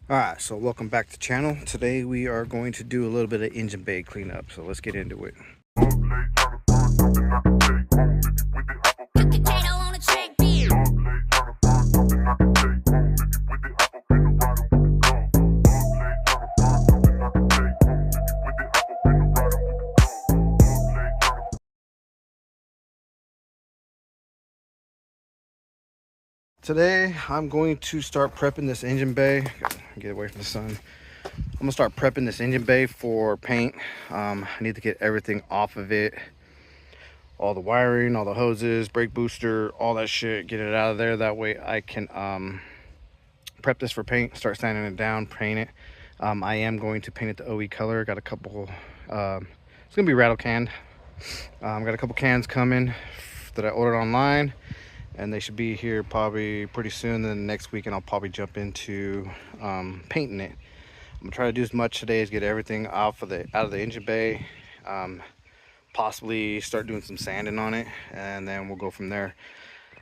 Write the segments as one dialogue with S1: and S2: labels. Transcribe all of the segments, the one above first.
S1: Alright, so welcome back to the channel. Today we are going to do a little bit of engine bay cleanup, so let's get into it. Today I'm going to start prepping this engine bay. Get away from the sun. I'm gonna start prepping this engine bay for paint. I need to get everything off of it, all the wiring, all the hoses, brake booster, all that shit, get it out of there. That way I can prep this for paint, start sanding it down, paint it. I am going to paint it the OE color. Got a couple, it's gonna be rattle canned. Got a couple cans coming that I ordered online, and they should be here probably pretty soon. Then next week, and I'll probably jump into painting it. I'm gonna try to do as much today as get everything out of the engine bay. Possibly start doing some sanding on it, and then we'll go from there.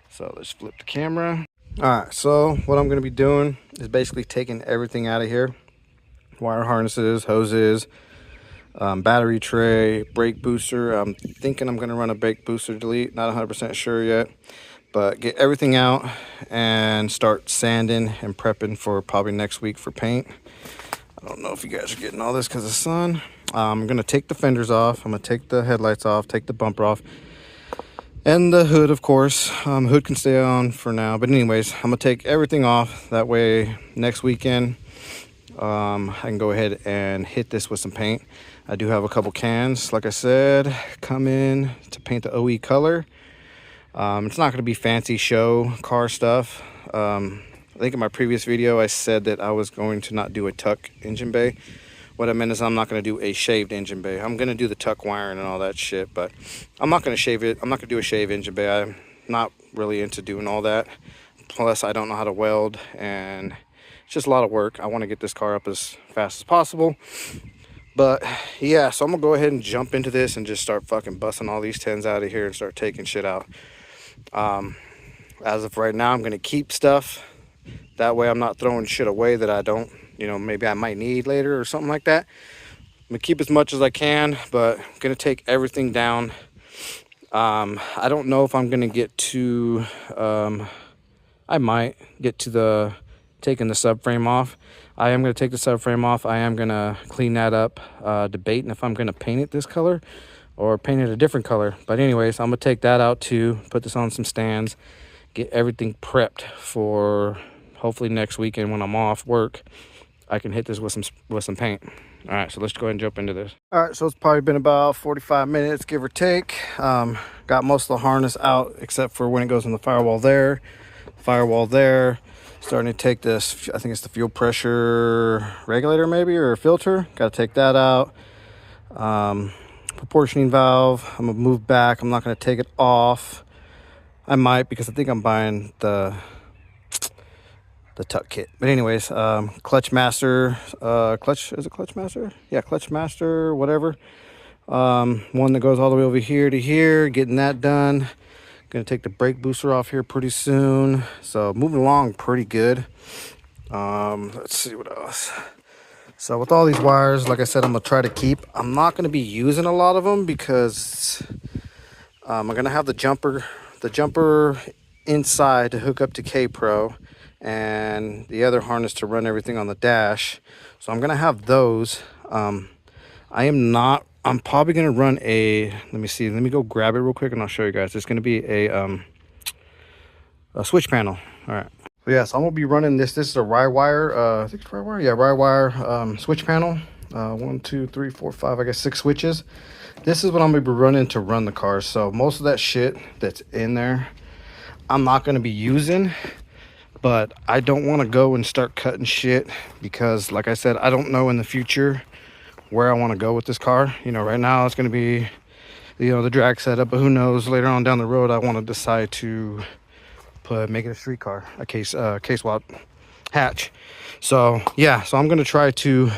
S1: So let's flip the camera. All right, so what I'm gonna be doing is basically taking everything out of here: wire harnesses, hoses, battery tray, brake booster. I'm thinking I'm gonna run a brake booster delete, not 100% sure yet, but get everything out and start sanding and prepping for probably next week for paint. I don't know if you guys are getting all this because of the sun. I'm gonna take the fenders off. I'm gonna take the headlights off, take the bumper off, and the hood, of course. Hood can stay on for now, but anyways, I'm gonna take everything off. That way next weekend I can go ahead and hit this with some paint. I do have a couple cans, like I said, come in to paint the OE color. It's not going to be fancy show car stuff. I think in my previous video I said that I was going to not do a tuck engine bay. What I meant is I'm not going to do a shaved engine bay. I'm going to do the tuck wiring and all that shit, but I'm not going to shave it. I'm not going to do a shave engine bay. I'm not really into doing all that. Plus I don't know how to weld, and it's just a lot of work. I want to get this car up as fast as possible. But yeah, so I'm gonna go ahead and jump into this and just start fucking busting all these tins out of here and start taking shit out. As of right now, I'm gonna keep stuff. That way I'm not throwing shit away that I don't, maybe I might need later or something like that. I'm gonna keep as much as I can, but I'm gonna take everything down. I don't know if I'm gonna get to, I might get to the taking the subframe off. I am going to take the subframe off. I am going to clean that up, debating if I'm going to paint it this color or paint it a different color. But anyways, I'm going to take that out too, put this on some stands, get everything prepped for hopefully next weekend when I'm off work. I can hit this with some paint. All right, so let's go ahead and jump into this. All right, so it's probably been about 45 minutes, give or take. Got most of the harness out except for when it goes in the firewall there. Starting to take this, I think it's the fuel pressure regulator maybe, or filter. Got to take that out. Proportioning valve, I'm gonna move back. I'm not gonna take it off. I might, because I think I'm buying the tuck kit. But anyways, clutch master, is it clutch master? Yeah, clutch master, whatever. One that goes all the way over here to here, getting that done. Gonna take the brake booster off here pretty soon. So moving along pretty good. Let's see what else. So with all these wires, like I said, I'm gonna try to keep. I'm not gonna be using a lot of them because I'm gonna have the jumper inside to hook up to K-Pro, and the other harness to run everything on the dash. So I'm gonna have those. I'm probably going to run let me go grab it real quick and I'll show you guys. It's going to be a switch panel. All right. So yeah, so I'm going to be running this. This is a rye wire, I think it's rye wire. Yeah, rye wire switch panel. 1, 2, 3, 4, 5, I guess 6 switches. This is what I'm going to be running to run the car. So most of that shit that's in there, I'm not going to be using. But I don't want to go and start cutting shit because, like I said, I don't know in the future where I want to go with this car. Right now it's going to be the drag setup, but who knows, later on down the road I want to decide to make it a street car, a case swap hatch. So yeah, so I'm going to try to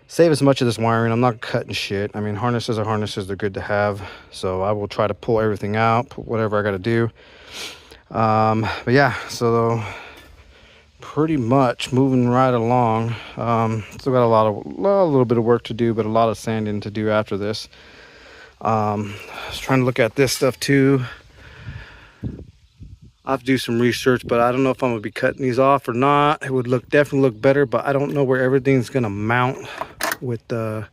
S1: save as much of this wiring. I'm not cutting shit. I mean, harnesses are harnesses, they're good to have. So I will try to pull everything out, put whatever I got to do. But yeah, so pretty much moving right along. Still got a little bit of work to do, but a lot of sanding to do after this. I was trying to look at this stuff too. I have to do some research, but I don't know if I'm gonna be cutting these off or not. It would definitely look better, but I don't know where everything's gonna mount with the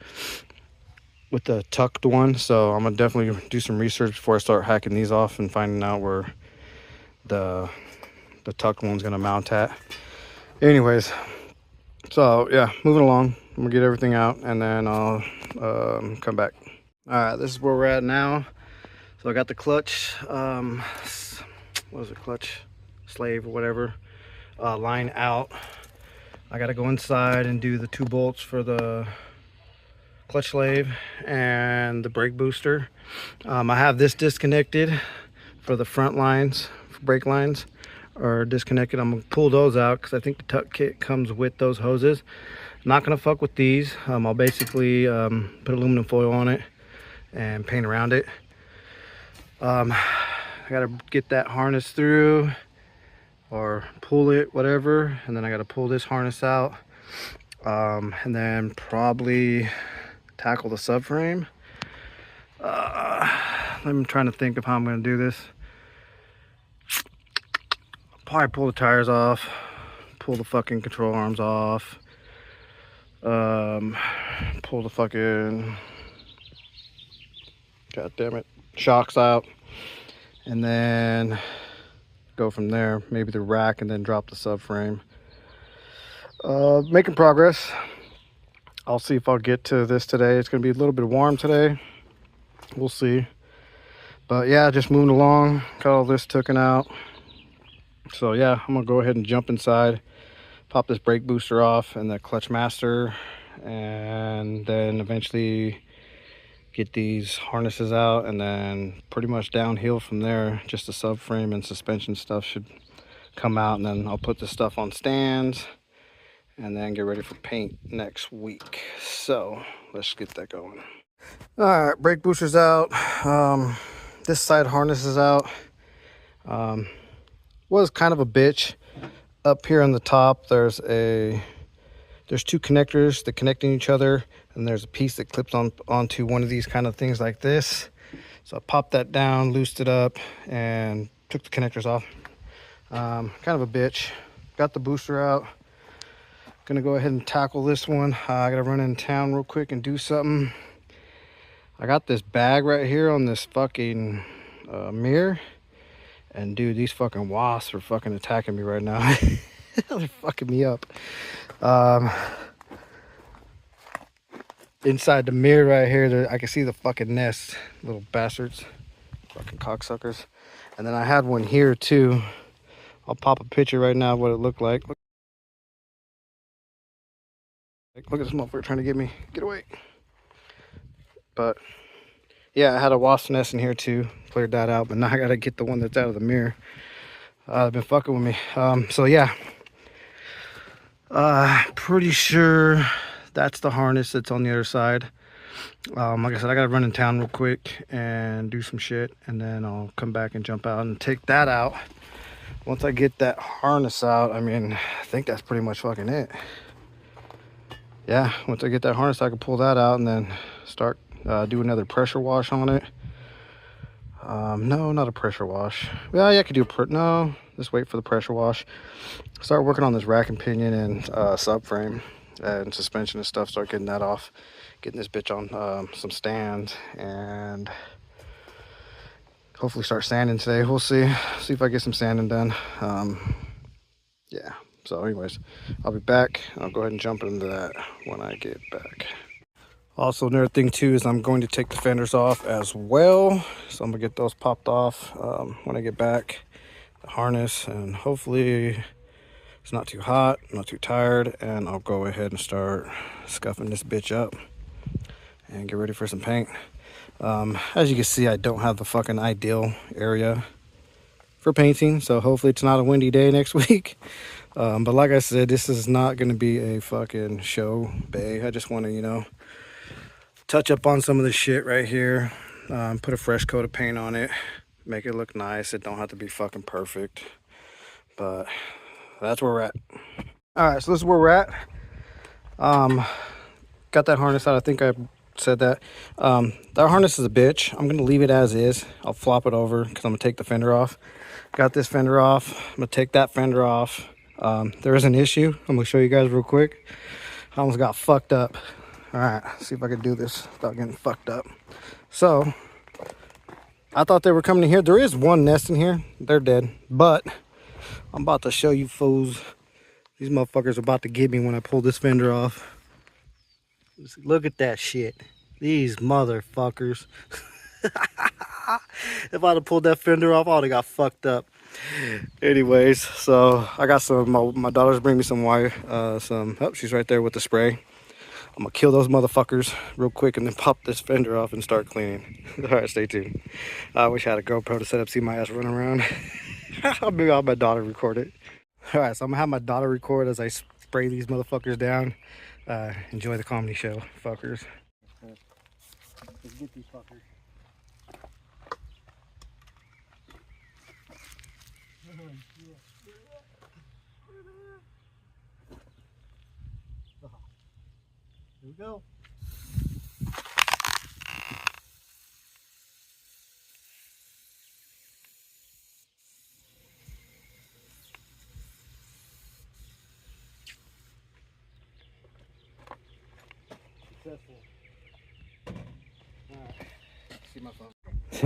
S1: tucked one. So I'm gonna definitely do some research before I start hacking these off and finding out where the tucked one's gonna mount at. Anyways, so yeah, moving along. I'm gonna get everything out and then I'll come back. All right, this is where we're at now. So I got the clutch, what is it, clutch slave or whatever, line out. I gotta go inside and do the 2 bolts for the clutch slave and the brake booster. I have this disconnected for the front lines, for brake lines are disconnected. I'm gonna pull those out because I think the tuck kit comes with those hoses. Not gonna fuck with these. I'll basically put aluminum foil on it and paint around it. I gotta get that harness through or pull it, whatever, and then I gotta pull this harness out, and then probably tackle the subframe. I'm trying to think of how I'm gonna do this. Probably pull the tires off, pull the fucking control arms off, pull the fucking, god damn it, shocks out, and then go from there. Maybe the rack and then drop the subframe. Making progress. I'll see if I'll get to this today. It's gonna be a little bit warm today. We'll see. But yeah, just moving along. Got all this taken out. So yeah, I'm gonna go ahead and jump inside, pop this brake booster off and the clutch master, and then eventually get these harnesses out, and then pretty much downhill from there. Just the subframe and suspension stuff should come out, and then I'll put this stuff on stands and then get ready for paint next week. So let's get that going. All right, brake booster's out. This side harness is out. Was kind of a bitch. Up here on the top there's 2 connectors that connecting each other, and there's a piece that clips onto one of these kind of things like this. So I popped that down, loosed it up, and took the connectors off. Kind of a bitch. Got the booster out. Gonna go ahead and tackle this one. I gotta run in town real quick and do something. I got this bag right here on this fucking mirror, and dude, these fucking wasps are fucking attacking me right now. They're fucking me up. Inside the mirror right here, I can see the fucking nest, little bastards, fucking cocksuckers. And then I had one here too. I'll pop a picture right now of what it looked like. Look at this motherfucker trying to get me. Get away. But yeah, I had a wasp nest in here too. Cleared that out, but now I gotta get the one that's out of the mirror. They've been fucking with me. So yeah, pretty sure that's the harness that's on the other side. Like I said, I gotta run in town real quick and do some shit, and then I'll come back and jump out and take that out. Once I get that harness out, I mean, I think that's pretty much fucking it. Yeah, once I get that harness, I can pull that out and then start do another pressure wash on it. No, not a pressure wash. Well, yeah, I could do no, just wait for the pressure wash. Start working on this rack and pinion and subframe and suspension and stuff. Start getting that off, getting this bitch on some stands, and hopefully start sanding today. We'll see if I get some sanding done. Yeah, so anyways, I'll be back. I'll go ahead and jump into that when I get back. Also, another thing too is I'm going to take the fenders off as well, so I'm gonna get those popped off when I get back. The harness, and hopefully it's not too hot, not too tired, and I'll go ahead and start scuffing this bitch up and get ready for some paint. As you can see, I don't have the fucking ideal area for painting, so hopefully it's not a windy day next week. But like I said, this is not going to be a fucking show bay. I just want to, you know, touch up on some of the shit right here, put a fresh coat of paint on it, make it look nice. It don't have to be fucking perfect, but that's where we're at. All right, so this is where we're at. Got that harness out. I think I said that. That harness is a bitch. I'm gonna leave it as is. I'll flop it over because I'm gonna take the fender off. Got this fender off. I'm gonna take that fender off. There is an issue. I'm gonna show you guys real quick. I almost got fucked up. All right, see if I can do this without getting fucked up. So I thought they were coming in here. There is one nest in here. They're dead, but I'm about to show you fools. These motherfuckers are about to get me when I pull this fender off. Look at that shit. These motherfuckers. If I'd have pulled that fender off, I would have got fucked up. Anyways, so I got some, my daughter's bring me some wire, oh, she's right there with the spray. I'm gonna kill those motherfuckers real quick and then pop this fender off and start cleaning. All right, stay tuned. I wish I had a GoPro to set up, see my ass running around. Maybe I'll have my daughter record it. All right, so I'm gonna have my daughter record as I spray these motherfuckers down. Enjoy the comedy show, fuckers. Let's get these fuckers. Here we go. Successful. All right. See my phone.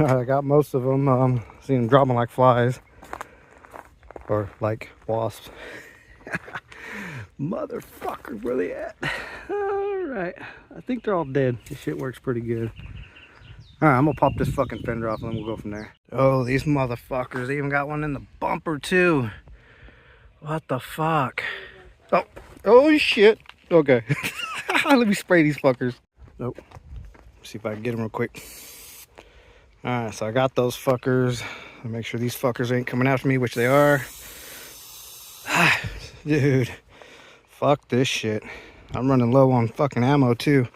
S1: I got most of them. Seen them dropping like flies, or like wasps. Motherfucker, where they at? All right, I think they're all dead. This shit works pretty good. All right, I'm gonna pop this fucking fender off and then we'll go from there. Oh, these motherfuckers! They even got one in the bumper too. What the fuck? Oh, oh shit. Okay. Let me spray these fuckers. Nope. See if I can get them real quick. All right, so I got those fuckers. I'll make sure these fuckers ain't coming after me, which they are. Dude, fuck this shit. I'm running low on fucking ammo too.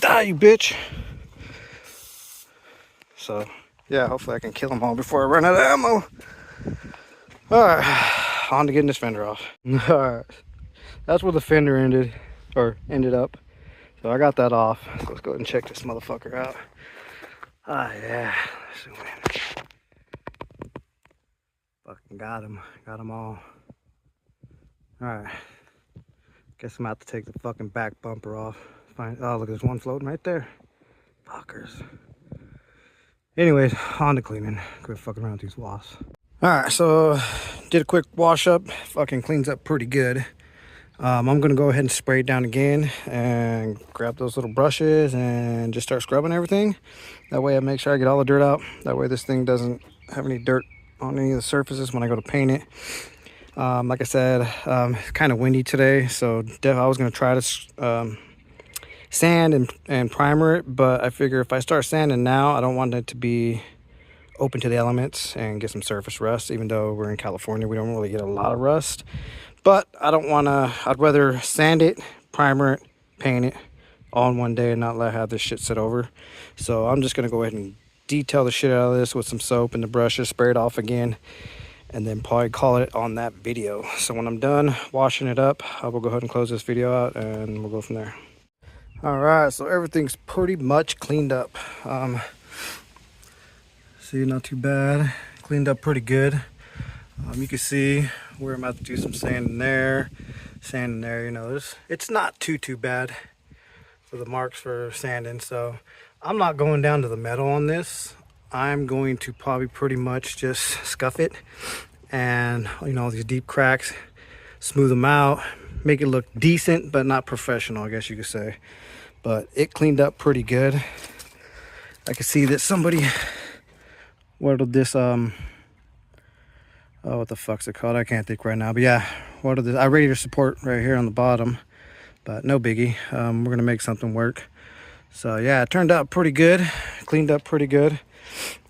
S1: Die, you bitch. So, yeah, hopefully I can kill them all before I run out of ammo. All right, on to getting this fender off. All right, that's where the fender ended up. So I got that off. So let's go ahead and check this motherfucker out. Ah, yeah. Fucking got him. Got them all. Alright. Guess I'm about to take the fucking back bumper off. Fine. Oh, look, there's one floating right there. Fuckers. Anyways, on to cleaning. Quit fucking around with these wasps. Alright, so did a quick wash up. Fucking cleans up pretty good. I'm gonna go ahead and spray it down again and grab those little brushes and just start scrubbing everything. That way I make sure I get all the dirt out. That way this thing doesn't have any dirt on any of the surfaces when I go to paint it. Like I said, it's kind of windy today, so I was gonna try to sand and primer it, but I figure if I start sanding now, I don't want it to be open to the elements and get some surface rust. Even though we're in California, we don't really get a lot of rust. But I don't want to, I'd rather sand it, primer it, paint it all in one day and not have this shit sit over. So I'm just going to go ahead and detail the shit out of this with some soap and the brushes, spray it off again, and then probably call it on that video. So when I'm done washing it up, I will go ahead and close this video out and we'll go from there. All right, so everything's pretty much cleaned up. See, not too bad. Cleaned up pretty good. You can see where I'm about to do some sand in there, you know, it's not too bad for the marks for sanding. So I'm not going down to the metal on this. I'm going to probably pretty much just scuff it and, you know, these deep cracks, smooth them out, make it look decent but not professional, I guess you could say. But it cleaned up pretty good. I can see that somebody welded this oh, what the fuck's it called? I can't think right now. But yeah, what are the I radiator support right here on the bottom, but no biggie. We're gonna make something work. So yeah, it turned out pretty good, cleaned up pretty good.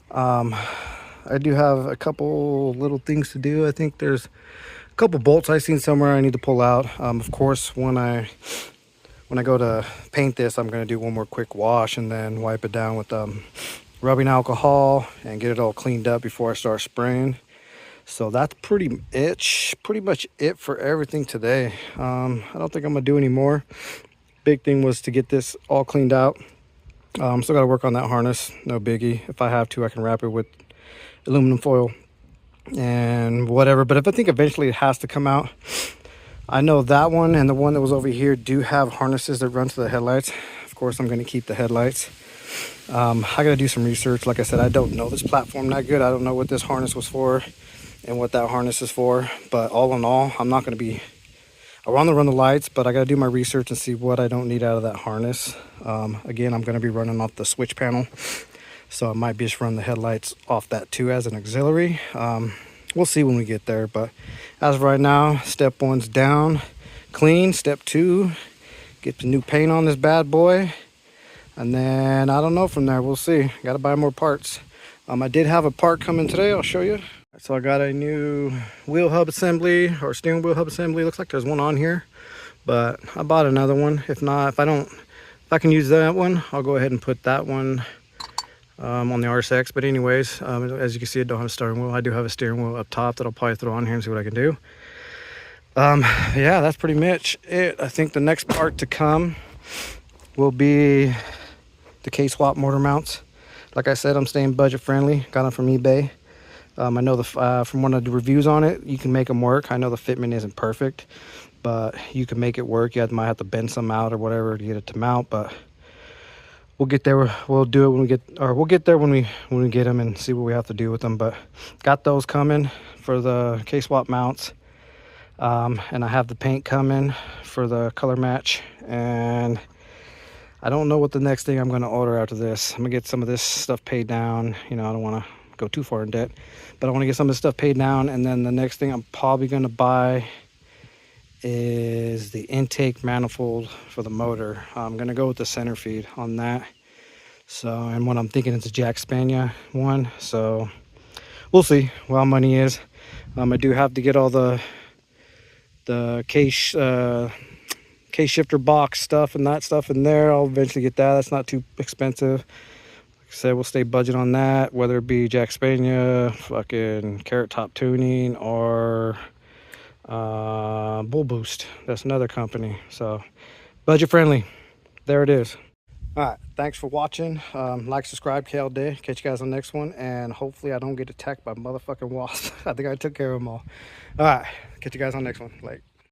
S1: I do have a couple little things to do. I think there's a couple bolts I've seen somewhere I need to pull out. Of course, when I go to paint this, I'm gonna do one more quick wash and then wipe it down with rubbing alcohol and get it all cleaned up before I start spraying. So that's pretty much it for everything today. I don't think I'm gonna do any more. Big thing was to get this all cleaned out. Still gotta work on that harness, no biggie. If I have to, I can wrap it with aluminum foil and whatever. But if I think eventually it has to come out, I know that one and the one that was over here do have harnesses that run to the headlights. Of course, I'm gonna keep the headlights. I gotta do some research. Like I said, I don't know this platform that good. I don't know what this harness was for and what that harness is for. But all in all, I'm not gonna be, I want to run the lights, but I gotta do my research and see what I don't need out of that harness. Again, I'm gonna be running off the switch panel, so I might just run the headlights off that too as an auxiliary. We'll see when we get there, but as of right now, step 1's down, clean. Step 2, get the new paint on this bad boy. And then I don't know from there, we'll see. Got to buy more parts. I did have a part coming today, I'll show you. So I got a new wheel hub assembly, or steering wheel hub assembly. Looks like there's one on here, but I bought another one. If not, if I can use that one, I'll go ahead and put that one on the RSX. But anyways, as you can see, I don't have a steering wheel. I do have a steering wheel up top that I'll probably throw on here and see what I can do. Yeah, that's pretty much it. I think the next part to come will be the K-swap motor mounts. Like I said, I'm staying budget friendly. Got them from eBay. I know from one of the reviews on it, you can make them work. I know the fitment isn't perfect, but you can make it work. You might have to bend some out or whatever to get it to mount, but we'll get there. We'll do it when we get, or we'll get there when we get them and see what we have to do with them. But got those coming for the K-swap mounts, and I have the paint coming for the color match. And I don't know what the next thing I'm going to order after this. I'm gonna get some of this stuff paid down. You know, I don't want to go too far in debt, but I want to get some of this stuff paid down. And then the next thing I'm probably going to buy is the intake manifold for the motor. I'm going to go with the center feed on that. So, and what I'm thinking is a Jack Spania one. So we'll see what money is. I do have to get all the K-shifter box stuff and that stuff in there. I'll eventually get that. That's not too expensive. Like I said, we'll stay budget on that, whether it be Jack Spania, fucking Carrot Top tuning, or Bull Boost. That's another company. So budget friendly. There it is. All right, thanks for watching. Like, subscribe, KLD. Catch you guys on the next one, and hopefully I don't get attacked by motherfucking wasps. I think I took care of them all. All right, catch you guys on the next one. Like.